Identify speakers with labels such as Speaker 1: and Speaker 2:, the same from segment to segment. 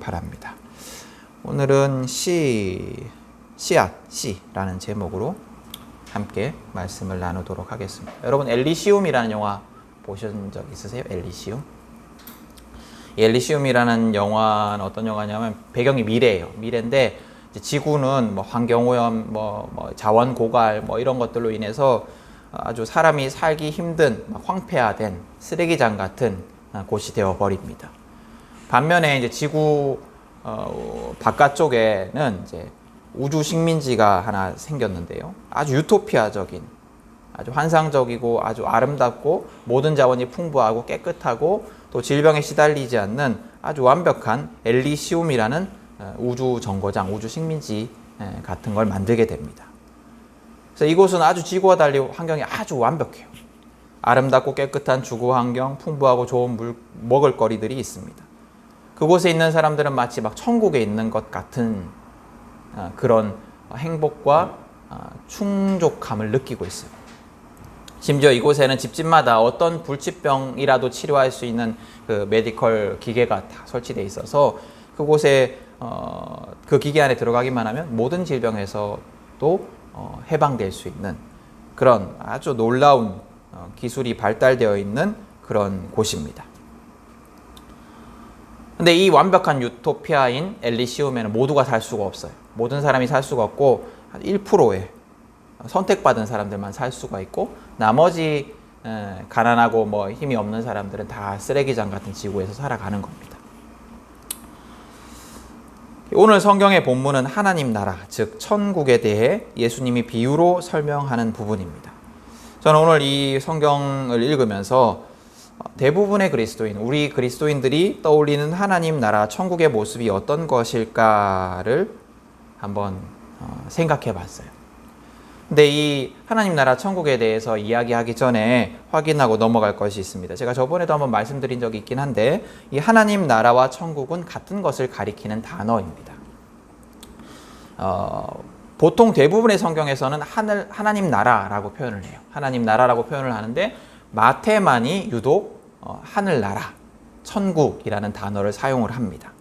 Speaker 1: 바랍니다. 오늘은 씨앗이라는 제목으로 함께 말씀을 나누도록 하겠습니다. 여러분 엘리시움이라는 영화 보신 적 있으세요? 엘리시움? 엘리시움이라는 영화는 어떤 영화냐면 배경이 미래예요. 미래인데 지구는 뭐 환경오염, 자원 고갈 이런 것들로 인해서 아주 사람이 살기 힘든 황폐화된 쓰레기장 같은 곳이 되어 버립니다. 반면에 이제 지구 바깥쪽에는 이제 우주 식민지가 하나 생겼는데요. 아주 유토피아적인, 아주 환상적이고 아주 아름답고 모든 자원이 풍부하고 깨끗하고 또 질병에 시달리지 않는 아주 완벽한 엘리시움이라는 우주 정거장, 우주 식민지 같은 걸 만들게 됩니다. 그래서 이곳은 아주 지구와 달리 환경이 아주 완벽해요. 아름답고 깨끗한 주거 환경, 풍부하고 좋은 먹을거리들이 있습니다. 그곳에 있는 사람들은 마치 막 천국에 있는 것 같은 그런 행복과 충족감을 느끼고 있어요. 심지어 이곳에는 집집마다 어떤 불치병이라도 치료할 수 있는 그 메디컬 기계가 다 설치되어 있어서 그곳에 그 기계 안에 들어가기만 하면 모든 질병에서도 해방될 수 있는 그런 아주 놀라운 기술이 발달되어 있는 그런 곳입니다. 근데 이 완벽한 유토피아인 엘리시움에는 모두가 살 수가 없어요. 모든 사람이 살 수가 없고 1%의 선택받은 사람들만 살 수가 있고 나머지 가난하고 힘이 없는 사람들은 다 쓰레기장 같은 지구에서 살아가는 겁니다. 오늘 성경의 본문은 하나님 나라, 즉 천국에 대해 예수님이 비유로 설명하는 부분입니다. 저는 오늘 이 성경을 읽으면서 대부분의 그리스도인, 우리 그리스도인들이 떠올리는 하나님 나라, 천국의 모습이 어떤 것일까를 한번 생각해 봤어요. 근데 이 하나님 나라 천국에 대해서 이야기하기 전에 확인하고 넘어갈 것이 있습니다. 제가 저번에도 한번 말씀드린 적이 있긴 한데 이 하나님 나라와 천국은 같은 것을 가리키는 단어입니다. 보통 대부분의 성경에서는 하나님 나라라고 표현을 해요. 하나님 나라라고 표현을 하는데 마태만이 유독 하늘나라, 천국이라는 단어를 사용을 합니다.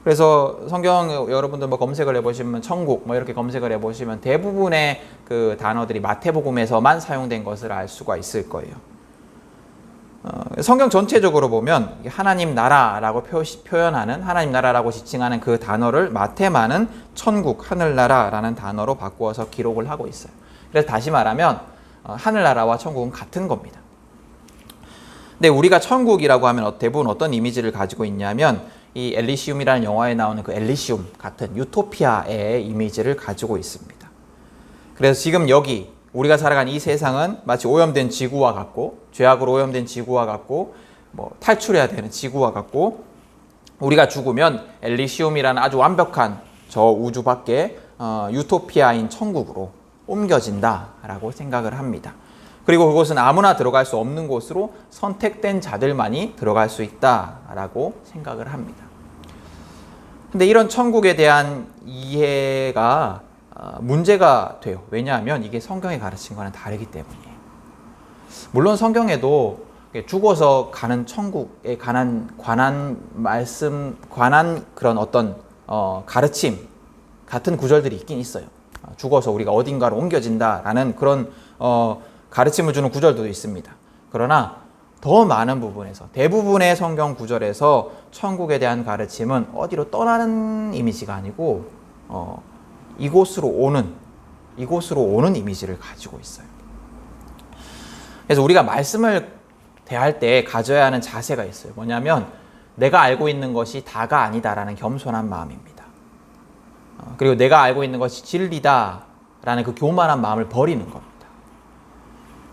Speaker 1: 그래서 성경 여러분들 검색을 해보시면 천국 이렇게 검색을 해보시면 대부분의 그 단어들이 마태복음에서만 사용된 것을 알 수가 있을 거예요. 성경 전체적으로 보면 하나님 나라라고 표현하는 하나님 나라라고 지칭하는 그 단어를 마태만은 천국, 하늘나라라는 단어로 바꾸어서 기록을 하고 있어요. 그래서 다시 말하면 하늘나라와 천국은 같은 겁니다. 근데 우리가 천국이라고 하면 대부분 어떤 이미지를 가지고 있냐면 이 엘리시움이라는 영화에 나오는 그 엘리시움 같은 유토피아의 이미지를 가지고 있습니다. 그래서 지금 여기 우리가 살아가는 이 세상은 마치 오염된 지구와 같고 죄악으로 오염된 지구와 같고 탈출해야 되는 지구와 같고 우리가 죽으면 엘리시움이라는 아주 완벽한 저 우주 밖에 유토피아인 천국으로 옮겨진다라고 생각을 합니다. 그리고 그곳은 아무나 들어갈 수 없는 곳으로 선택된 자들만이 들어갈 수 있다라고 생각을 합니다. 근데 이런 천국에 대한 이해가 문제가 돼요. 왜냐하면 이게 성경이 가르친 거는 다르기 때문이에요. 물론 성경에도 죽어서 가는 천국에 관한 그런 어떤 가르침 같은 구절들이 있긴 있어요. 죽어서 우리가 어딘가로 옮겨진다라는 그런 가르침을 주는 구절도 있습니다. 그러나 더 많은 부분에서 대부분의 성경 구절에서 천국에 대한 가르침은 어디로 떠나는 이미지가 아니고 이곳으로 오는 이미지를 가지고 있어요. 그래서 우리가 말씀을 대할 때 가져야 하는 자세가 있어요. 뭐냐면 내가 알고 있는 것이 다가 아니다라는 겸손한 마음입니다. 그리고 내가 알고 있는 것이 진리다라는 그 교만한 마음을 버리는 겁니다.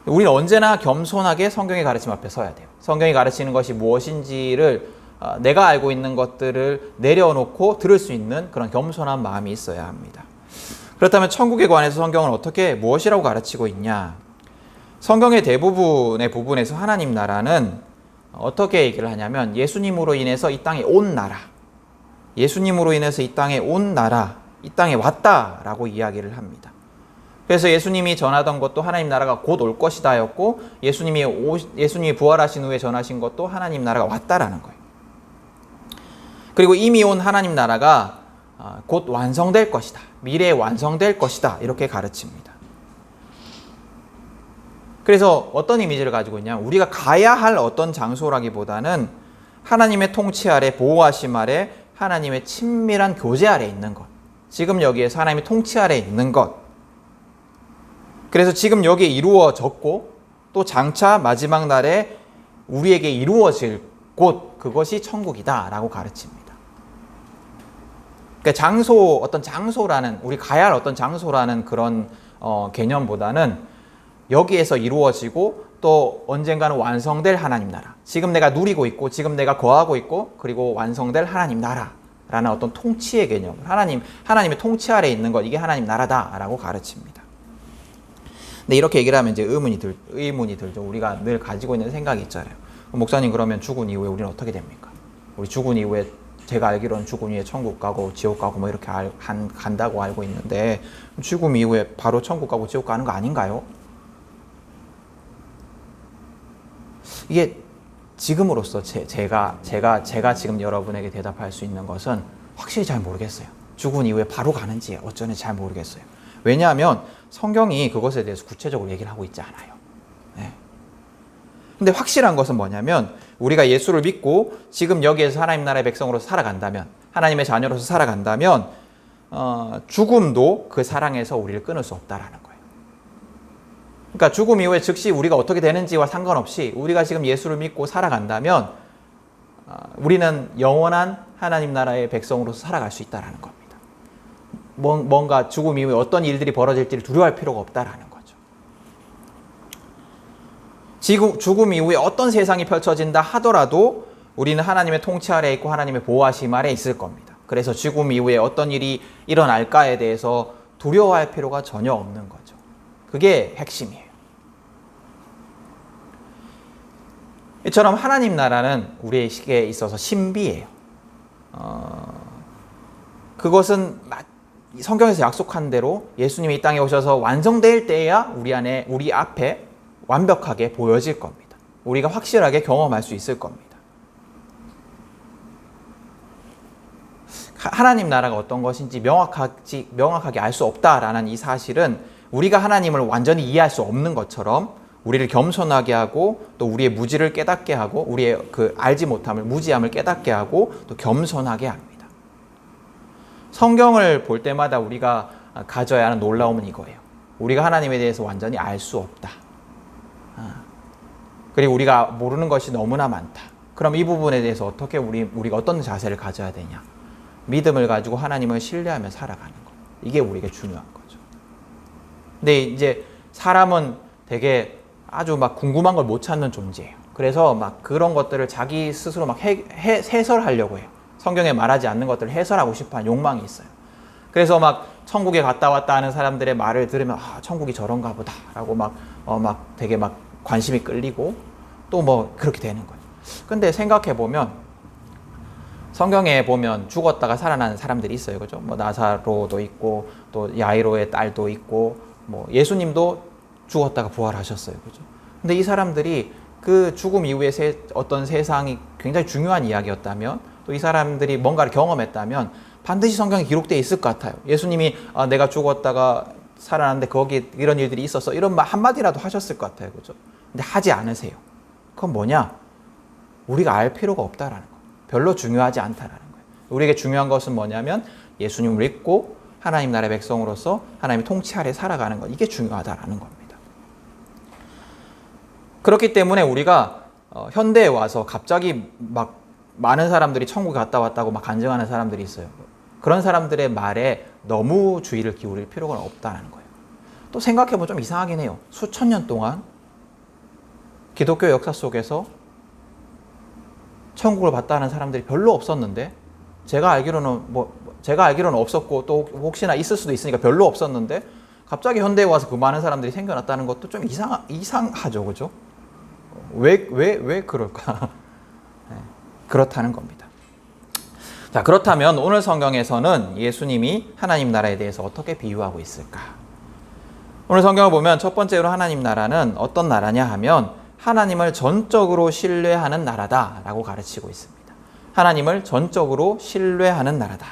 Speaker 1: 우리는 언제나 겸손하게 성경의 가르침 앞에 서야 돼요. 성경이 가르치는 것이 무엇인지를 내가 알고 있는 것들을 내려놓고 들을 수 있는 그런 겸손한 마음이 있어야 합니다. 그렇다면 천국에 관해서 성경은 무엇이라고 가르치고 있냐? 성경의 대부분의 부분에서 하나님 나라는 어떻게 얘기를 하냐면 예수님으로 인해서 이 땅에 온 나라, 예수님으로 인해서 이 땅에 온 나라, 이 땅에 왔다라고 이야기를 합니다. 그래서 예수님이 전하던 것도 하나님 나라가 곧 올 것이다였고 예수님이 부활하신 후에 전하신 것도 하나님 나라가 왔다라는 거예요. 그리고 이미 온 하나님 나라가 곧 완성될 것이다. 미래에 완성될 것이다. 이렇게 가르칩니다. 그래서 어떤 이미지를 가지고 있냐면 우리가 가야 할 어떤 장소라기보다는 하나님의 통치 아래, 보호하심 아래, 하나님의 친밀한 교제 아래 있는 것. 지금 여기에서 하나님의 통치 아래 있는 것. 그래서 지금 여기에 이루어졌고 또 장차 마지막 날에 우리에게 이루어질 곳, 그것이 천국이다 라고 가르칩니다. 그러니까 장소, 어떤 장소라는, 우리 가야 할 어떤 장소라는 그런 개념보다는 여기에서 이루어지고 또 언젠가는 완성될 하나님 나라, 지금 내가 누리고 있고 지금 내가 거하고 있고 그리고 완성될 하나님 나라라는 어떤 통치의 개념, 하나님의 통치 아래 있는 것, 이게 하나님 나라다라고 가르칩니다. 근데 이렇게 얘기를 하면 이제 의문이 들죠. 우리가 늘 가지고 있는 생각이 있잖아요. 목사님, 그러면 죽은 이후에 우리는 어떻게 됩니까? 우리 죽은 이후에, 제가 알기로는 죽은 이후에 천국 가고 지옥 가고 뭐 이렇게 간다고 알고 있는데, 죽음 이후에 바로 천국 가고 지옥 가는 거 아닌가요? 이게 지금으로서 제가 지금 여러분에게 대답할 수 있는 것은 확실히 잘 모르겠어요. 죽은 이후에 바로 가는지 어쩌는지 잘 모르겠어요. 왜냐하면 성경이 그것에 대해서 구체적으로 얘기를 하고 있지 않아요. 네. 근데 확실한 것은 뭐냐면 우리가 예수를 믿고 지금 여기에서 하나님 나라의 백성으로서 살아간다면, 하나님의 자녀로서 살아간다면 죽음도 그 사랑에서 우리를 끊을 수 없다라는 거예요. 그러니까 죽음 이후에 즉시 우리가 어떻게 되는지와 상관없이 우리가 지금 예수를 믿고 살아간다면 우리는 영원한 하나님 나라의 백성으로서 살아갈 수 있다는 겁니다. 뭔가 죽음 이후에 어떤 일들이 벌어질지를 두려워할 필요가 없다는 거죠. 죽음 이후에 어떤 세상이 펼쳐진다 하더라도 우리는 하나님의 통치 아래 있고 하나님의 보호하심 아래 있을 겁니다. 그래서 죽음 이후에 어떤 일이 일어날까에 대해서 두려워할 필요가 전혀 없는 거죠. 그게 핵심이에요. 이처럼 하나님 나라는 우리에게 있어서 신비예요. 그것은 성경에서 약속한 대로 예수님이 이 땅에 오셔서 완성될 때야 우리 앞에 완벽하게 보여질 겁니다. 우리가 확실하게 경험할 수 있을 겁니다. 하나님 나라가 어떤 것인지 명확하게 알 수 없다라는 이 사실은 우리가 하나님을 완전히 이해할 수 없는 것처럼 우리를 겸손하게 하고 또 우리의 무지를 깨닫게 하고 우리의 그 알지 못함을, 무지함을 깨닫게 하고 또 겸손하게 합니다. 성경을 볼 때마다 우리가 가져야 하는 놀라움은 이거예요. 우리가 하나님에 대해서 완전히 알 수 없다. 그리고 우리가 모르는 것이 너무나 많다. 그럼 이 부분에 대해서 어떻게 우리가 어떤 자세를 가져야 되냐? 믿음을 가지고 하나님을 신뢰하며 살아가는 것. 이게 우리에게 중요한 거죠. 근데 이제 사람은 되게 아주 막 궁금한 걸 못 찾는 존재예요. 그래서 막 그런 것들을 자기 스스로 막 해설하려고 해요. 성경에 말하지 않는 것들을 해설하고 싶어 하는 욕망이 있어요. 그래서 막 천국에 갔다 왔다 하는 사람들의 말을 들으면 천국이 저런가 보다 라고 막 되게 막 관심이 끌리고 또 뭐 그렇게 되는 거예요. 근데 생각해 보면 성경에 보면 죽었다가 살아나는 사람들이 있어요. 그죠? 뭐 나사로도 있고 또 야이로의 딸도 있고 뭐 예수님도 죽었다가 부활하셨어요. 그죠? 근데 이 사람들이 그 죽음 이후에 어떤 세상이 굉장히 중요한 이야기였다면 또 이 사람들이 뭔가를 경험했다면 반드시 성경에 기록되어 있을 것 같아요. 예수님이 내가 죽었다가 살아났는데 거기 이런 일들이 있었어. 이런 말 한마디라도 하셨을 것 같아요. 그죠? 근데 하지 않으세요. 그건 뭐냐? 우리가 알 필요가 없다라는 거예요. 별로 중요하지 않다라는 거예요. 우리에게 중요한 것은 뭐냐면 예수님을 믿고 하나님 나라의 백성으로서 하나님의 통치 아래 살아가는 것. 이게 중요하다라는 겁니다. 그렇기 때문에 우리가 현대에 와서 갑자기 막 많은 사람들이 천국에 갔다 왔다고 막 간증하는 사람들이 있어요. 그런 사람들의 말에 너무 주의를 기울일 필요가 없다는 거예요. 또 생각해보면 좀 이상하긴 해요. 수천 년 동안 기독교 역사 속에서 천국을 봤다는 사람들이 별로 없었는데 제가 알기로는 없었고 또 혹시나 있을 수도 있으니까 별로 없었는데 갑자기 현대에 와서 그 많은 사람들이 생겨났다는 것도 좀 이상하죠. 그죠? 왜 그럴까? 네, 그렇다는 겁니다. 자, 그렇다면 오늘 성경에서는 예수님이 하나님 나라에 대해서 어떻게 비유하고 있을까? 오늘 성경을 보면 첫 번째로 하나님 나라는 어떤 나라냐 하면 하나님을 전적으로 신뢰하는 나라다라고 가르치고 있습니다. 하나님을 전적으로 신뢰하는 나라다.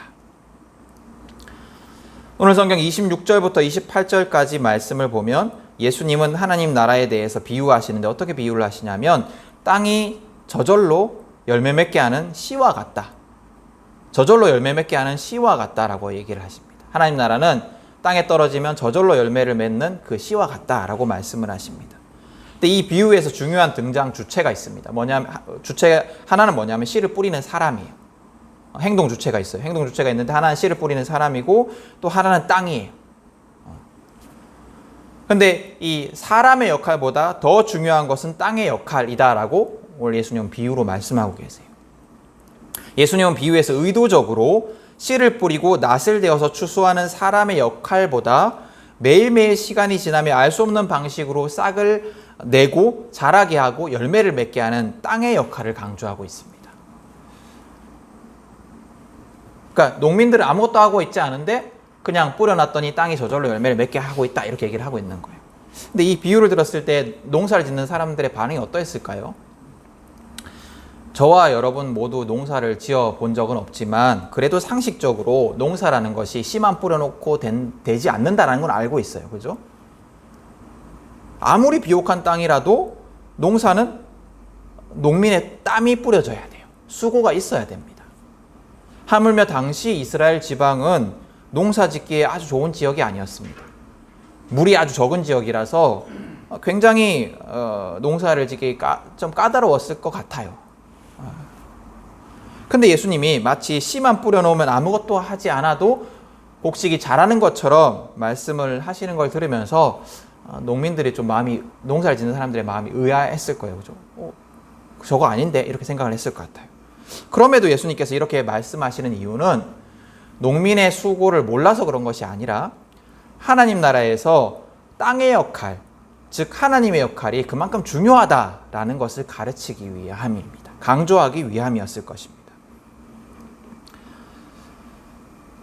Speaker 1: 오늘 성경 26절부터 28절까지 말씀을 보면 예수님은 하나님 나라에 대해서 비유하시는데 어떻게 비유를 하시냐면 땅이 저절로 열매 맺게 하는 씨와 같다. 저절로 열매 맺게 하는 씨와 같다라고 얘기를 하십니다. 하나님 나라는 땅에 떨어지면 저절로 열매를 맺는 그 씨와 같다라고 말씀을 하십니다. 근데 이 비유에서 중요한 등장 주체가 있습니다. 주체 하나는 뭐냐면 씨를 뿌리는 사람이에요. 행동 주체가 있어요. 행동 주체가 있는데 하나는 씨를 뿌리는 사람이고 또 하나는 땅이에요. 근데 이 사람의 역할보다 더 중요한 것은 땅의 역할이다라고 오늘 예수님은 비유로 말씀하고 계세요. 예수님은 비유에서 의도적으로 씨를 뿌리고 낫을 되어서 추수하는 사람의 역할보다 매일매일 시간이 지나며 알 수 없는 방식으로 싹을 내고 자라게 하고 열매를 맺게 하는 땅의 역할을 강조하고 있습니다. 그러니까 농민들은 아무것도 하고 있지 않은데 그냥 뿌려놨더니 땅이 저절로 열매를 맺게 하고 있다 이렇게 얘기를 하고 있는 거예요. 근데 이 비유를 들었을 때 농사를 짓는 사람들의 반응이 어떠했을까요? 저와 여러분 모두 농사를 지어 본 적은 없지만 그래도 상식적으로 농사라는 것이 씨만 뿌려놓고 되지 않는다는 건 알고 있어요. 그죠? 아무리 비옥한 땅이라도 농사는 농민의 땀이 뿌려져야 돼요. 수고가 있어야 됩니다. 하물며 당시 이스라엘 지방은 농사 짓기에 아주 좋은 지역이 아니었습니다. 물이 아주 적은 지역이라서 굉장히 농사를 짓기 좀 까다로웠을 것 같아요. 근데 예수님이 마치 씨만 뿌려놓으면 아무것도 하지 않아도 곡식이 자라는 것처럼 말씀을 하시는 걸 들으면서 농민들이 좀 농사를 짓는 사람들의 마음이 의아했을 거예요. 그죠? 저거 아닌데? 이렇게 생각을 했을 것 같아요. 그럼에도 예수님께서 이렇게 말씀하시는 이유는 농민의 수고를 몰라서 그런 것이 아니라 하나님 나라에서 땅의 역할, 즉 하나님의 역할이 그만큼 중요하다라는 것을 가르치기 위함입니다. 강조하기 위함이었을 것입니다.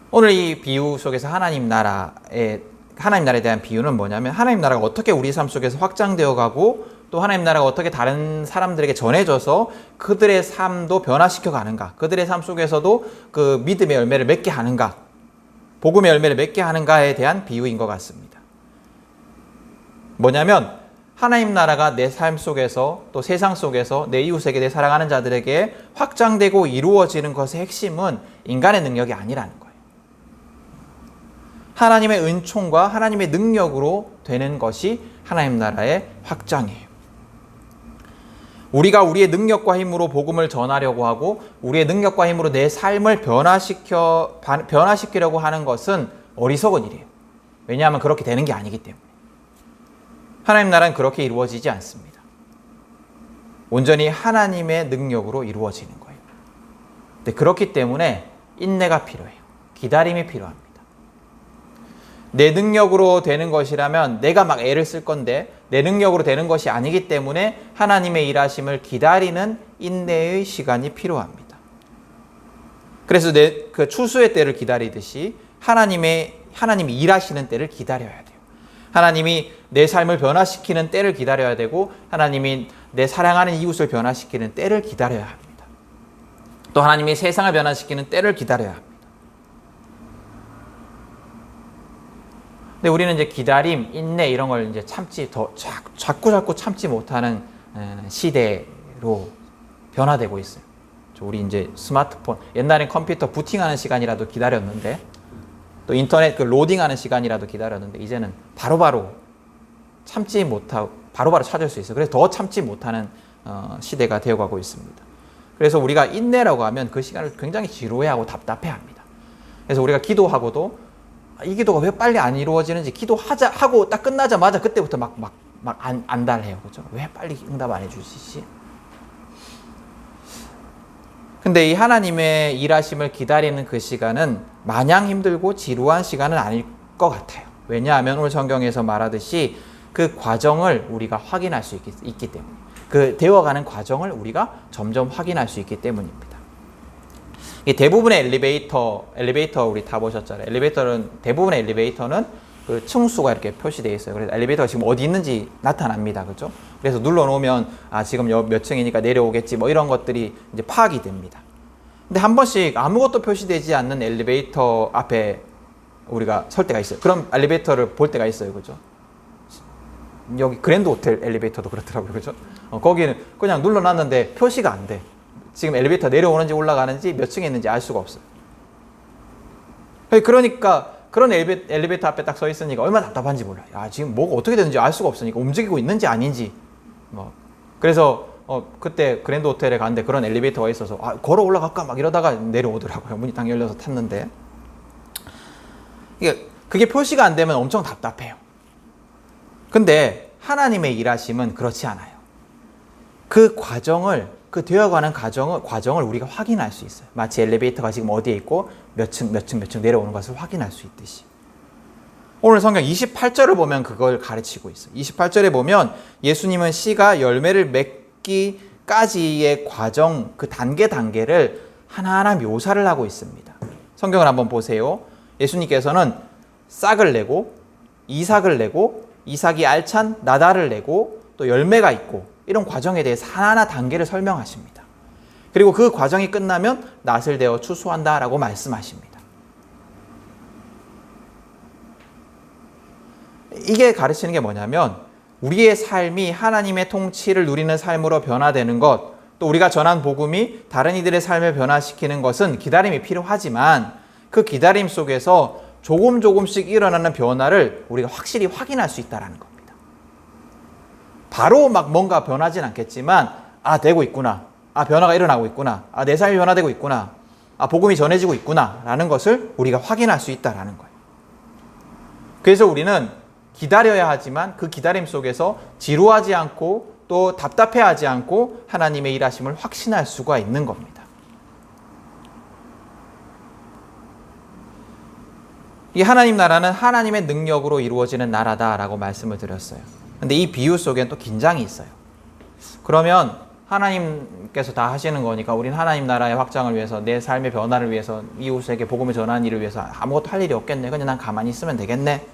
Speaker 1: 오늘 이 비유 속에서 하나님 나라에 대한 비유는 뭐냐면 하나님 나라가 어떻게 우리 삶 속에서 확장되어 가고 또 하나님 나라가 어떻게 다른 사람들에게 전해져서 그들의 삶도 변화시켜 가는가, 그들의 삶 속에서도 그 믿음의 열매를 맺게 하는가, 복음의 열매를 맺게 하는가에 대한 비유인 것 같습니다. 뭐냐면 하나님 나라가 내 삶 속에서 또 세상 속에서 내 이웃에게 내 사랑하는 자들에게 확장되고 이루어지는 것의 핵심은 인간의 능력이 아니라는 거예요. 하나님의 은총과 하나님의 능력으로 되는 것이 하나님 나라의 확장이에요. 우리가 우리의 능력과 힘으로 복음을 전하려고 하고 우리의 능력과 힘으로 내 삶을 변화시키려고 하는 것은 어리석은 일이에요. 왜냐하면 그렇게 되는 게 아니기 때문에. 하나님 나라는 그렇게 이루어지지 않습니다. 온전히 하나님의 능력으로 이루어지는 거예요. 근데 그렇기 때문에 인내가 필요해요. 기다림이 필요합니다. 내 능력으로 되는 것이라면 내가 막 애를 쓸 건데 내 능력으로 되는 것이 아니기 때문에 하나님의 일하심을 기다리는 인내의 시간이 필요합니다. 그래서 그 추수의 때를 기다리듯이 하나님이 일하시는 때를 기다려야 돼요. 하나님이 내 삶을 변화시키는 때를 기다려야 되고 하나님이 내 사랑하는 이웃을 변화시키는 때를 기다려야 합니다. 또 하나님이 세상을 변화시키는 때를 기다려야 합니다. 근데 우리는 이제 기다림, 인내 이런 걸 이제 자꾸 참지 못하는 시대로 변화되고 있어요. 우리 이제 스마트폰, 옛날엔 컴퓨터 부팅하는 시간이라도 기다렸는데 또 인터넷 그 로딩하는 시간이라도 기다렸는데 이제는 바로바로 참지 못하고 바로바로 찾을 수 있어요. 그래서 더 참지 못하는 시대가 되어가고 있습니다. 그래서 우리가 인내라고 하면 그 시간을 굉장히 지루해하고 답답해합니다. 그래서 우리가 기도하고도 이 기도가 왜 빨리 안 이루어지는지 하고 딱 끝나자마자 그때부터 막 안달해요. 그죠? 왜 빨리 응답 안 해주시지? 근데 이 하나님의 일하심을 기다리는 그 시간은 마냥 힘들고 지루한 시간은 아닐 것 같아요. 왜냐하면 오늘 성경에서 말하듯이 그 과정을 우리가 확인할 수 있기 때문에, 그 되어가는 과정을 우리가 점점 확인할 수 있기 때문입니다. 대부분의 엘리베이터 우리 타보셨잖아요. 대부분의 엘리베이터는 그 층수가 이렇게 표시되어 있어요. 그래서 엘리베이터가 지금 어디 있는지 나타납니다. 그죠? 그래서 눌러놓으면 지금 몇 층이니까 내려오겠지 뭐 이런 것들이 이제 파악이 됩니다. 근데 한 번씩 아무것도 표시되지 않는 엘리베이터 앞에 우리가 설 때가 있어요. 그럼 엘리베이터를 볼 때가 있어요. 그죠? 여기 그랜드 호텔 엘리베이터도 그렇더라고요. 그죠? 거기는 그냥 눌러놨는데 표시가 안 돼. 지금 엘리베이터 내려오는지 올라가는지 몇 층에 있는지 알 수가 없어요. 그러니까 그런 엘리베이터 앞에 딱 서 있으니까 얼마나 답답한지 몰라요. 아, 지금 뭐가 어떻게 되는지 알 수가 없으니까 움직이고 있는지 아닌지. 그래서 그때 그랜드 호텔에 갔는데 그런 엘리베이터가 있어서 걸어 올라갈까 막 이러다가 내려오더라고요. 문이 딱 열려서 탔는데. 그게 표시가 안 되면 엄청 답답해요. 근데 하나님의 일하심은 그렇지 않아요. 그 과정을, 그 되어가는 과정을 우리가 확인할 수 있어요. 마치 엘리베이터가 지금 어디에 있고 몇 층 내려오는 것을 확인할 수 있듯이. 오늘 성경 28절을 보면 그걸 가르치고 있어요. 28절에 보면 예수님은 씨가 열매를 맺기까지의 과정, 그 단계를 하나하나 묘사를 하고 있습니다. 성경을 한번 보세요. 예수님께서는 싹을 내고 이삭을 내고 이삭이 알찬 나달을 내고 또 열매가 있고 이런 과정에 대해서 하나하나 단계를 설명하십니다. 그리고 그 과정이 끝나면 낫을 대어 추수한다라고 말씀하십니다. 이게 가르치는 게 뭐냐면 우리의 삶이 하나님의 통치를 누리는 삶으로 변화되는 것, 또 우리가 전한 복음이 다른 이들의 삶을 변화시키는 것은 기다림이 필요하지만 그 기다림 속에서 조금씩 일어나는 변화를 우리가 확실히 확인할 수 있다는 겁니다. 바로 막 뭔가 변하진 않겠지만 되고 있구나. 변화가 일어나고 있구나. 내 삶이 변화되고 있구나. 복음이 전해지고 있구나 라는 것을 우리가 확인할 수 있다는 거예요. 그래서 우리는 기다려야 하지만 그 기다림 속에서 지루하지 않고 또 답답해하지 않고 하나님의 일하심을 확신할 수가 있는 겁니다. 이 하나님 나라는 하나님의 능력으로 이루어지는 나라다라고 말씀을 드렸어요. 근데 이 비유 속에는 또 긴장이 있어요. 그러면 하나님께서 다 하시는 거니까 우린 하나님 나라의 확장을 위해서 내 삶의 변화를 위해서 이웃에게 복음을 전하는 일을 위해서 아무것도 할 일이 없겠네. 그냥 난 가만히 있으면 되겠네.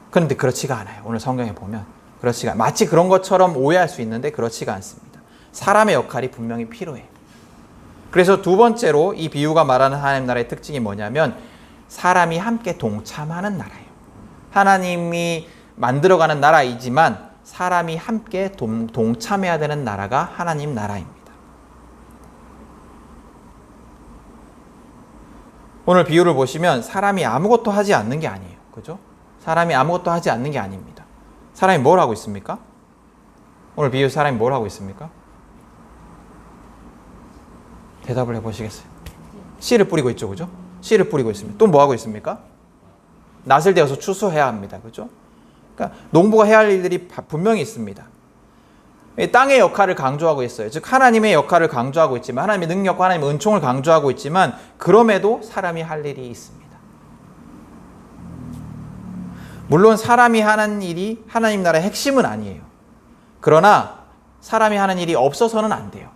Speaker 1: 그런데 그렇지가 않아요. 오늘 성경에 보면 마치 그런 것처럼 오해할 수 있는데 그렇지가 않습니다. 사람의 역할이 분명히 필요해요. 그래서 두 번째로 이 비유가 말하는 하나님 나라의 특징이 뭐냐면 사람이 함께 동참하는 나라예요. 하나님이 만들어가는 나라이지만 사람이 함께 동참해야 되는 나라가 하나님 나라입니다. 오늘 비유를 보시면 사람이 아무것도 하지 않는 게 아니에요. 그죠? 사람이 아무것도 하지 않는 게 아닙니다. 사람이 뭘 하고 있습니까? 오늘 비유 사람이 뭘 하고 있습니까? 대답을 해보시겠어요? 씨를 뿌리고 있죠. 그죠? 씨를 뿌리고 있습니다. 또 뭐 하고 있습니까? 낫을 대어서 추수해야 합니다. 그죠? 그러니까 농부가 해야 할 일들이 분명히 있습니다. 땅의 역할을 강조하고 있어요. 즉 하나님의 역할을 강조하고 있지만 하나님의 능력과 하나님의 은총을 강조하고 있지만 그럼에도 사람이 할 일이 있습니다. 물론 사람이 하는 일이 하나님 나라의 핵심은 아니에요. 그러나 사람이 하는 일이 없어서는 안 돼요.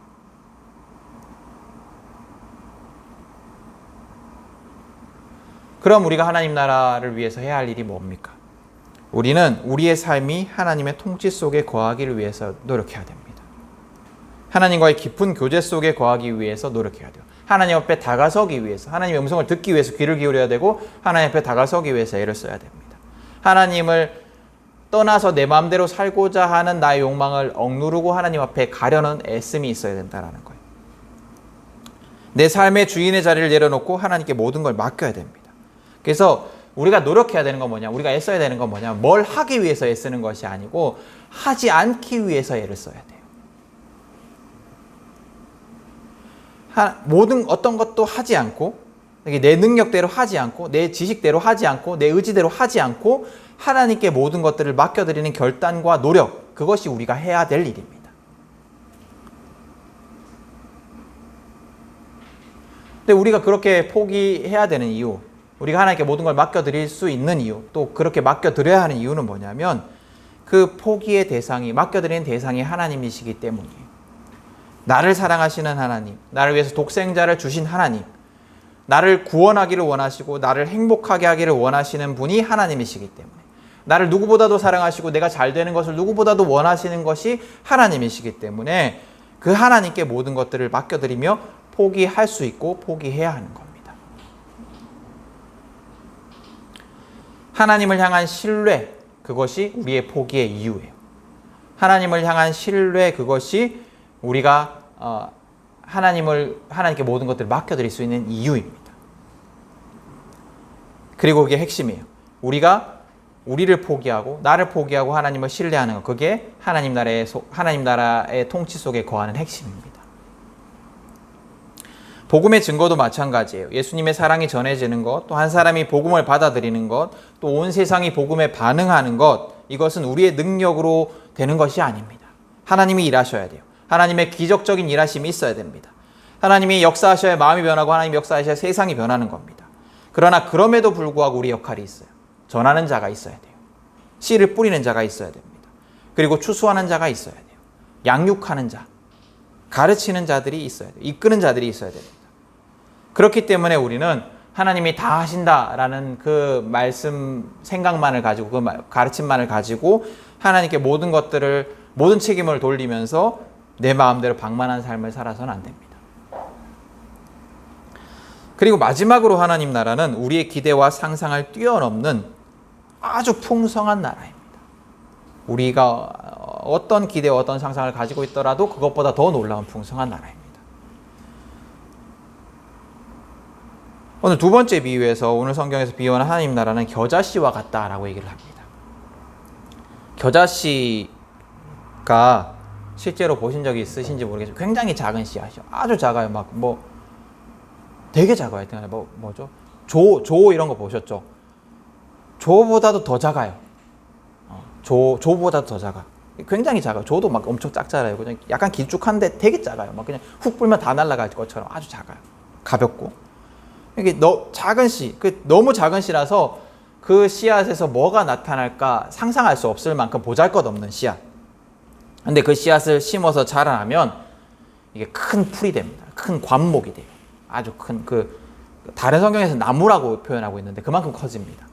Speaker 1: 그럼 우리가 하나님 나라를 위해서 해야 할 일이 뭡니까? 우리는 우리의 삶이 하나님의 통치 속에 거하기를 위해서 노력해야 됩니다. 하나님과의 깊은 교제 속에 거하기 위해서 노력해야 돼요. 하나님 앞에 다가서기 위해서, 하나님의 음성을 듣기 위해서 귀를 기울여야 되고 하나님 앞에 다가서기 위해서 애를 써야 됩니다. 하나님을 떠나서 내 마음대로 살고자 하는 나의 욕망을 억누르고 하나님 앞에 가려는 애씀이 있어야 된다는 거예요. 내 삶의 주인의 자리를 내려놓고 하나님께 모든 걸 맡겨야 됩니다. 그래서 우리가 노력해야 되는 건 뭐냐? 우리가 애써야 되는 건 뭐냐? 뭘 하기 위해서 애쓰는 것이 아니고 하지 않기 위해서 애를 써야 돼요. 어떤 것도 하지 않고 내 능력대로 하지 않고 내 지식대로 하지 않고 내 의지대로 하지 않고 하나님께 모든 것들을 맡겨드리는 결단과 노력, 그것이 우리가 해야 될 일입니다. 근데 우리가 그렇게 포기해야 되는 이유, 우리가 하나님께 모든 걸 맡겨드릴 수 있는 이유, 또 그렇게 맡겨드려야 하는 이유는 뭐냐면 그 포기의 대상이, 맡겨드리는 대상이 하나님이시기 때문이에요. 나를 사랑하시는 하나님, 나를 위해서 독생자를 주신 하나님, 나를 구원하기를 원하시고 나를 행복하게 하기를 원하시는 분이 하나님이시기 때문에, 나를 누구보다도 사랑하시고 내가 잘 되는 것을 누구보다도 원하시는 것이 하나님이시기 때문에 그 하나님께 모든 것들을 맡겨드리며 포기할 수 있고 포기해야 하는 겁니다. 하나님을 향한 신뢰, 그것이 우리의 포기의 이유예요. 하나님을 향한 신뢰, 그것이 우리가 하나님께 모든 것들을 맡겨드릴 수 있는 이유입니다. 그리고 그게 핵심이에요. 우리가 우리를 포기하고 나를 포기하고 하나님을 신뢰하는 것, 그게 하나님 나라의 통치 속에 거하는 핵심입니다. 복음의 증거도 마찬가지예요. 예수님의 사랑이 전해지는 것, 또 한 사람이 복음을 받아들이는 것, 또 온 세상이 복음에 반응하는 것, 이것은 우리의 능력으로 되는 것이 아닙니다. 하나님이 일하셔야 돼요. 하나님의 기적적인 일하심이 있어야 됩니다. 하나님이 역사하셔야 마음이 변하고 하나님이 역사하셔야 세상이 변하는 겁니다. 그러나 그럼에도 불구하고 우리 역할이 있어요. 전하는 자가 있어야 돼요. 씨를 뿌리는 자가 있어야 됩니다. 그리고 추수하는 자가 있어야 돼요. 양육하는 자, 가르치는 자들이 있어야 돼요. 이끄는 자들이 있어야 됩니다. 그렇기 때문에 우리는 하나님이 다 하신다라는 그 말씀 생각만을 가지고 그 가르침만을 가지고 하나님께 모든 책임을 돌리면서 내 마음대로 방만한 삶을 살아서는 안 됩니다. 그리고 마지막으로 하나님 나라는 우리의 기대와 상상을 뛰어넘는 아주 풍성한 나라입니다. 우리가 어떤 기대와 어떤 상상을 가지고 있더라도 그것보다 더 놀라운 풍성한 나라입니다. 오늘 두 번째 비유에서 오늘 성경에서 비유하는 하나님 나라는 겨자씨와 같다라고 얘기를 합니다. 겨자씨가 실제로 보신 적이 있으신지 모르겠지만 굉장히 작은 씨앗이요. 아주 작아요. 되게 작아요. 뭐죠? 조 이런 거 보셨죠? 조보다도 더 작아요. 조보다도 더 작아. 굉장히 작아요. 조도 막 엄청 작잖아요. 그냥 약간 길쭉한데 되게 작아요. 막 그냥 훅 불면 다 날아갈 것처럼 아주 작아요. 가볍고. 이게 작은 씨, 너무 작은 씨라서 그 씨앗에서 뭐가 나타날까 상상할 수 없을 만큼 보잘것없는 씨앗. 근데 그 씨앗을 심어서 자라나면 이게 큰 풀이 됩니다. 큰 관목이 돼요. 아주 큰 다른 성경에서 나무라고 표현하고 있는데 그만큼 커집니다.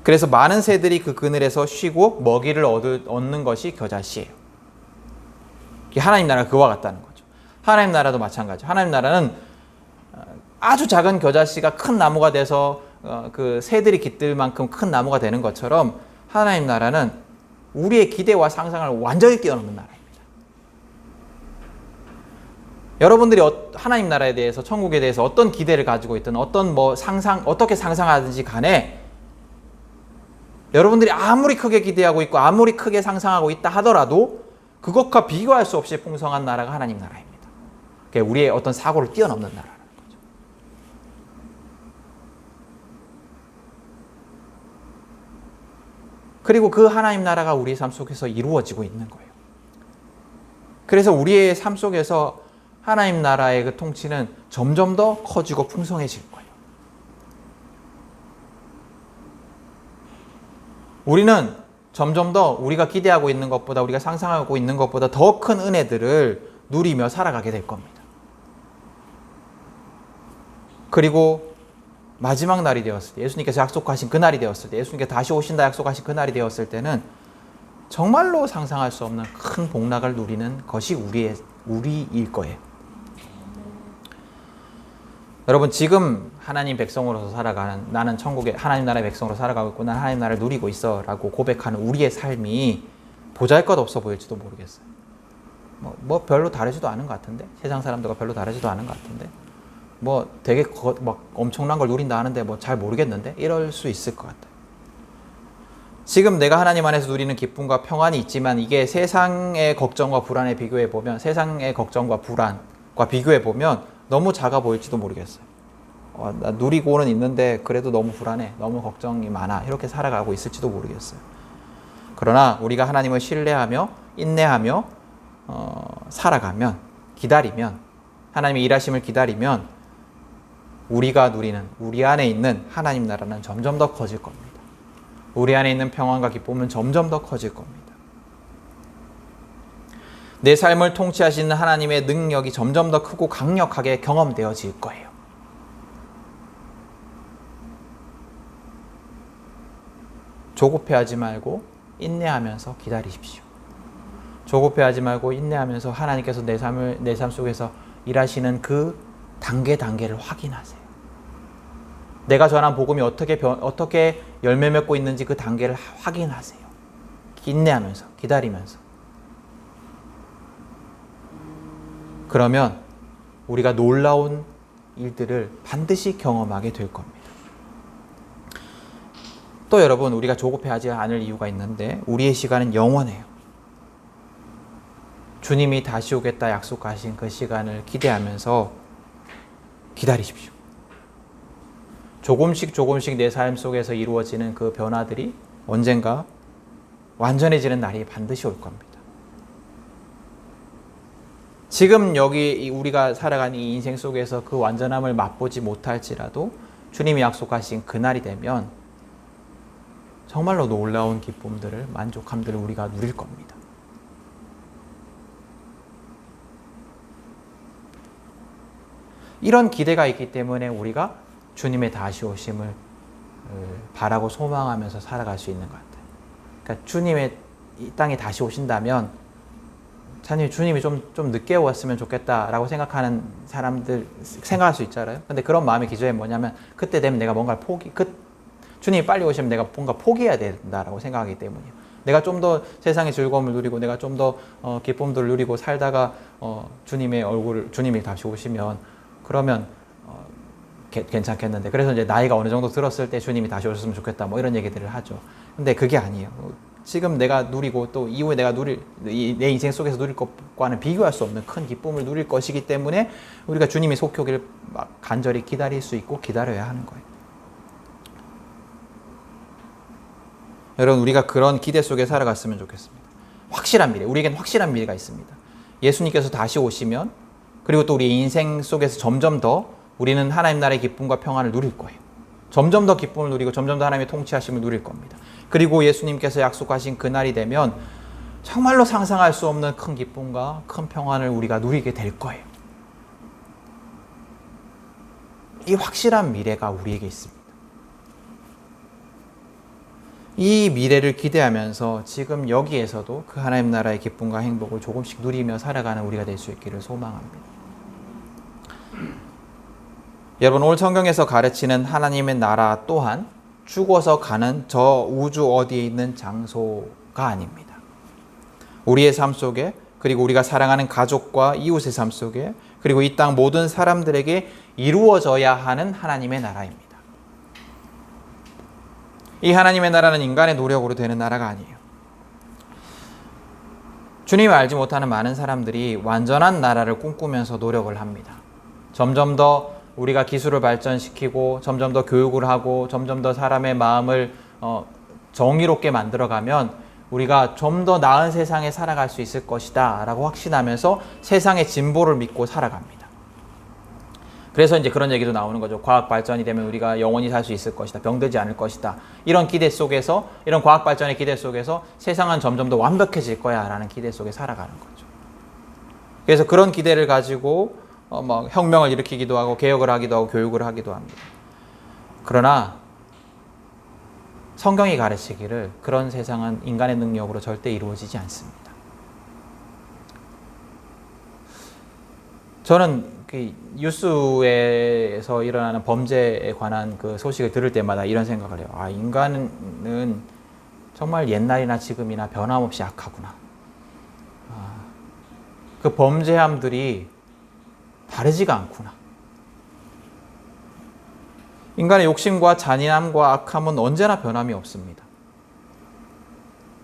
Speaker 1: 그래서 많은 새들이 그 그늘에서 쉬고 먹이를 얻는 것이 겨자씨예요. 하나님 나라가 그와 같다는 거죠. 하나님 나라도 마찬가지죠. 하나님 나라는 아주 작은 겨자씨가 큰 나무가 돼서 그 새들이 깃들 만큼 큰 나무가 되는 것처럼 하나님 나라는 우리의 기대와 상상을 완전히 뛰어넘는 나라입니다. 여러분들이 하나님 나라에 대해서, 천국에 대해서 어떤 기대를 가지고 있든 어떻게 상상하든지 간에 여러분들이 아무리 크게 기대하고 있고 아무리 크게 상상하고 있다 하더라도 그것과 비교할 수 없이 풍성한 나라가 하나님 나라입니다. 그게 우리의 어떤 사고를 뛰어넘는 나라라는 거죠. 그리고 그 하나님 나라가 우리의 삶 속에서 이루어지고 있는 거예요. 그래서 우리의 삶 속에서 하나님 나라의 그 통치는 점점 더 커지고 풍성해질 거예요. 우리는 점점 더 우리가 기대하고 있는 것보다, 우리가 상상하고 있는 것보다 더 큰 은혜들을 누리며 살아가게 될 겁니다. 그리고 마지막 날이 되었을 때, 예수님께서 약속하신 그 날이 되었을 때, 예수님께서 다시 오신다 약속하신 그 날이 되었을 때는 정말로 상상할 수 없는 큰 복락을 누리는 것이 우리일 거예요. 여러분, 지금 하나님 백성으로서 살아가는, 나는 천국의 하나님 나라의 백성으로 살아가고 있고 나는 하나님 나라를 누리고 있어 라고 고백하는 우리의 삶이 보잘것없어 보일지도 모르겠어요. 뭐 별로 다르지도 않은 것 같은데, 세상 사람들과 별로 다르지도 않은 것 같은데, 되게 막 엄청난 걸 누린다 하는데 잘 모르겠는데, 이럴 수 있을 것 같아요. 지금 내가 하나님 안에서 누리는 기쁨과 평안이 있지만 이게 세상의 걱정과 불안에 비교해 보면, 세상의 걱정과 불안과 비교해 보면 너무 작아 보일지도 모르겠어요. 나 누리고는 있는데 그래도 너무 불안해, 너무 걱정이 많아, 이렇게 살아가고 있을지도 모르겠어요. 그러나 우리가 하나님을 신뢰하며 인내하며 살아가면, 기다리면, 하나님의 일하심을 기다리면 우리가 누리는, 우리 안에 있는 하나님 나라는 점점 더 커질 겁니다. 우리 안에 있는 평안과 기쁨은 점점 더 커질 겁니다. 내 삶을 통치하시는 하나님의 능력이 점점 더 크고 강력하게 경험되어질 거예요. 조급해하지 말고 인내하면서 기다리십시오. 조급해하지 말고 인내하면서 하나님께서 내 삶 속에서 일하시는 그 단계를 확인하세요. 내가 전한 복음이 어떻게 열매 맺고 있는지 그 단계를 확인하세요. 인내하면서, 기다리면서. 그러면 우리가 놀라운 일들을 반드시 경험하게 될 겁니다. 또 여러분, 우리가 조급해하지 않을 이유가 있는데 우리의 시간은 영원해요. 주님이 다시 오겠다 약속하신 그 시간을 기대하면서 기다리십시오. 조금씩 내 삶 속에서 이루어지는 그 변화들이 언젠가 완전해지는 날이 반드시 올 겁니다. 지금 여기 우리가 살아가는 이 인생 속에서 그 완전함을 맛보지 못할지라도 주님이 약속하신 그날이 되면 정말로 놀라운 기쁨들을, 만족함들을 우리가 누릴 겁니다. 이런 기대가 있기 때문에 우리가 주님의 다시 오심을 바라고 소망하면서 살아갈 수 있는 것 같아요. 그러니까 주님의 이 땅에 다시 오신다면 주님이 좀 늦게 왔으면 좋겠다라고 생각하는 사람들 생각할 수 있잖아요. 근데 그런 마음의 기저에 뭐냐면 그때 되면 내가 뭔가를 주님이 빨리 오시면 내가 뭔가 포기해야 된다라고 생각하기 때문이에요. 내가 좀 더 세상의 즐거움을 누리고 내가 좀 더 기쁨들을 누리고 살다가 주님이 다시 오시면 그러면 괜찮겠는데, 그래서 이제 나이가 어느 정도 들었을 때 주님이 다시 오셨으면 좋겠다 뭐 이런 얘기들을 하죠. 근데 그게 아니에요. 지금 내가 누리고 또 이후에 내가 내 인생 속에서 누릴 것과는 비교할 수 없는 큰 기쁨을 누릴 것이기 때문에 우리가 주님이 속히 오기를 간절히 기다릴 수 있고 기다려야 하는 거예요. 여러분, 우리가 그런 기대 속에 살아갔으면 좋겠습니다. 확실한 미래, 우리에겐 확실한 미래가 있습니다. 예수님께서 다시 오시면, 그리고 또 우리 인생 속에서 점점 더 우리는 하나님 나라의 기쁨과 평안을 누릴 거예요. 점점 더 기쁨을 누리고 점점 더 하나님의 통치하심을 누릴 겁니다. 그리고 예수님께서 약속하신 그날이 되면 정말로 상상할 수 없는 큰 기쁨과 큰 평안을 우리가 누리게 될 거예요. 이 확실한 미래가 우리에게 있습니다. 이 미래를 기대하면서 지금 여기에서도 그 하나님 나라의 기쁨과 행복을 조금씩 누리며 살아가는 우리가 될 수 있기를 소망합니다. 여러분, 오늘 성경에서 가르치는 하나님의 나라 또한 죽어서 가는 저 우주 어디에 있는 장소가 아닙니다. 우리의 삶 속에, 그리고 우리가 사랑하는 가족과 이웃의 삶 속에, 그리고 이 땅 모든 사람들에게 이루어져야 하는 하나님의 나라입니다. 이 하나님의 나라는 인간의 노력으로 되는 나라가 아니에요. 주님을 알지 못하는 많은 사람들이 완전한 나라를 꿈꾸면서 노력을 합니다. 점점 더 우리가 기술을 발전시키고 점점 더 교육을 하고 점점 더 사람의 마음을 정의롭게 만들어가면 우리가 좀 더 나은 세상에 살아갈 수 있을 것이다 라고 확신하면서 세상의 진보를 믿고 살아갑니다. 그래서 이제 그런 얘기도 나오는 거죠. 과학 발전이 되면 우리가 영원히 살 수 있을 것이다. 병들지 않을 것이다. 이런 기대 속에서, 이런 과학 발전의 기대 속에서 세상은 점점 더 완벽해질 거야 라는 기대 속에 살아가는 거죠. 그래서 그런 기대를 가지고 혁명을 일으키기도 하고 개혁을 하기도 하고 교육을 하기도 합니다. 그러나 성경이 가르치기를 그런 세상은 인간의 능력으로 절대 이루어지지 않습니다. 저는 그 뉴스에서 일어나는 범죄에 관한 그 소식을 들을 때마다 이런 생각을 해요. 인간은 정말 옛날이나 지금이나 변함없이 악하구나. 그 범죄함들이 다르지가 않구나. 인간의 욕심과 잔인함과 악함은 언제나 변함이 없습니다.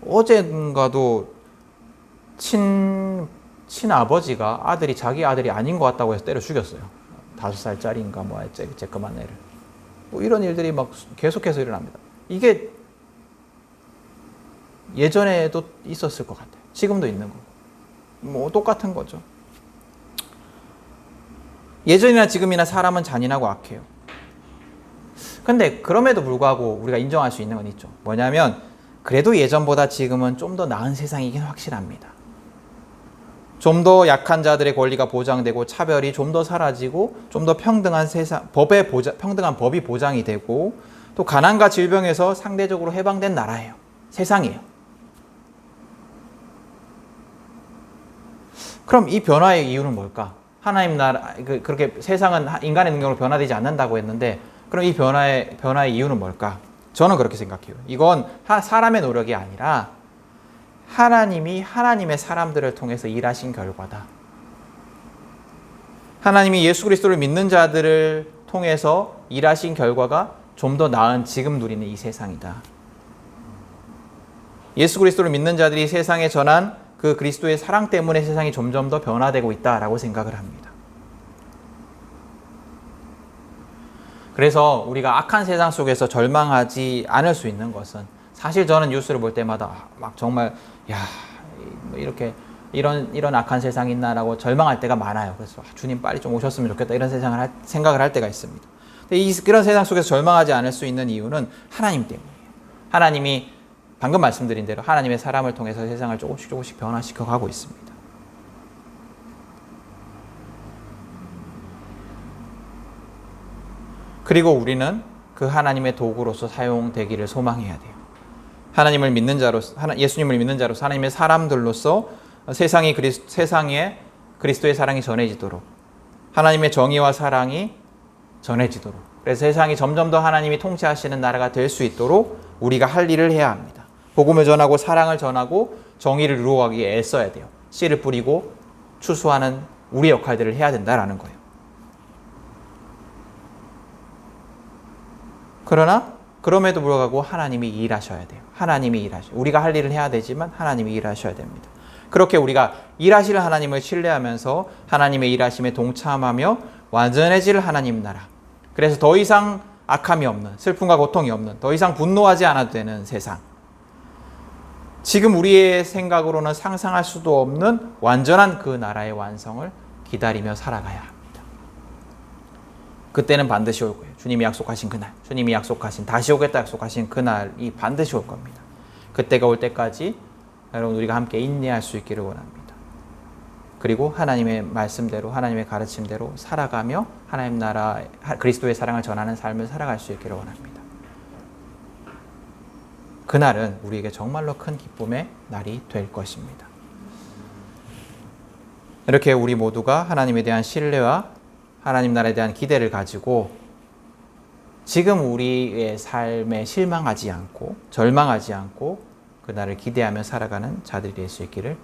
Speaker 1: 어젠가도 친아버지가 자기 아들이 아닌 것 같다고 해서 때려 죽였어요. 5살짜리인가 쬐끄만 애를. 이런 일들이 막 계속해서 일어납니다. 이게 예전에도 있었을 것 같아요. 지금도 있는 거고. 똑같은 거죠. 예전이나 지금이나 사람은 잔인하고 악해요. 근데 그럼에도 불구하고 우리가 인정할 수 있는 건 있죠. 뭐냐면 그래도 예전보다 지금은 좀 더 나은 세상이긴 확실합니다. 좀 더 약한 자들의 권리가 보장되고 차별이 좀 더 사라지고 좀 더 평등한 세상, 평등한 법이 보장이 되고 또 가난과 질병에서 상대적으로 해방된 나라예요. 세상이에요. 그럼 이 변화의 이유는 뭘까? 하나님 나라, 그렇게 세상은 인간의 능력으로 변화되지 않는다고 했는데, 그럼 이 변화의 이유는 뭘까? 저는 그렇게 생각해요. 이건 사람의 노력이 아니라 하나님이 하나님의 사람들을 통해서 일하신 결과다. 하나님이 예수 그리스도를 믿는 자들을 통해서 일하신 결과가 좀 더 나은 지금 누리는 이 세상이다. 예수 그리스도를 믿는 자들이 세상에 전한 그 그리스도의 사랑 때문에 세상이 점점 더 변화되고 있다라고 생각을 합니다. 그래서 우리가 악한 세상 속에서 절망하지 않을 수 있는 것은, 사실 저는 뉴스를 볼 때마다 막 정말 이렇게 이런 악한 세상이 있나라고 절망할 때가 많아요. 그래서 주님 빨리 좀 오셨으면 좋겠다 이런 생각을 할 때가 있습니다. 근데 그런 세상 속에서 절망하지 않을 수 있는 이유는 하나님 때문이에요. 하나님이 방금 말씀드린 대로 하나님의 사람을 통해서 세상을 조금씩 변화시켜 가고 있습니다. 그리고 우리는 그 하나님의 도구로서 사용되기를 소망해야 돼요. 하나님을 믿는 자로서, 예수님을 믿는 자로서, 하나님의 사람들로서 세상에 그리스도의 사랑이 전해지도록, 하나님의 정의와 사랑이 전해지도록, 그래서 세상이 점점 더 하나님이 통치하시는 나라가 될 수 있도록 우리가 할 일을 해야 합니다. 복음을 전하고 사랑을 전하고 정의를 이루어가기 위해 애써야 돼요. 씨를 뿌리고 추수하는 우리 역할들을 해야 된다라는 거예요. 그러나 그럼에도 불구하고 하나님이 일하셔야 돼요. 우리가 할 일을 해야 되지만 하나님이 일하셔야 됩니다. 그렇게 우리가 일하실 하나님을 신뢰하면서 하나님의 일하심에 동참하며 완전해질 하나님 나라. 그래서 더 이상 악함이 없는, 슬픔과 고통이 없는, 더 이상 분노하지 않아도 되는 세상. 지금 우리의 생각으로는 상상할 수도 없는 완전한 그 나라의 완성을 기다리며 살아가야 합니다. 그때는 반드시 올 거예요. 주님이 약속하신 그날, 주님이 약속하신, 다시 오겠다 약속하신 그날이 반드시 올 겁니다. 그때가 올 때까지 여러분 우리가 함께 인내할 수 있기를 원합니다. 그리고 하나님의 말씀대로, 하나님의 가르침대로 살아가며 하나님 나라, 그리스도의 사랑을 전하는 삶을 살아갈 수 있기를 원합니다. 그날은 우리에게 정말로 큰 기쁨의 날이 될 것입니다. 이렇게 우리 모두가 하나님에 대한 신뢰와 하나님 나라에 대한 기대를 가지고 지금 우리의 삶에 실망하지 않고 절망하지 않고 그날을 기대하며 살아가는 자들이 될 수 있기를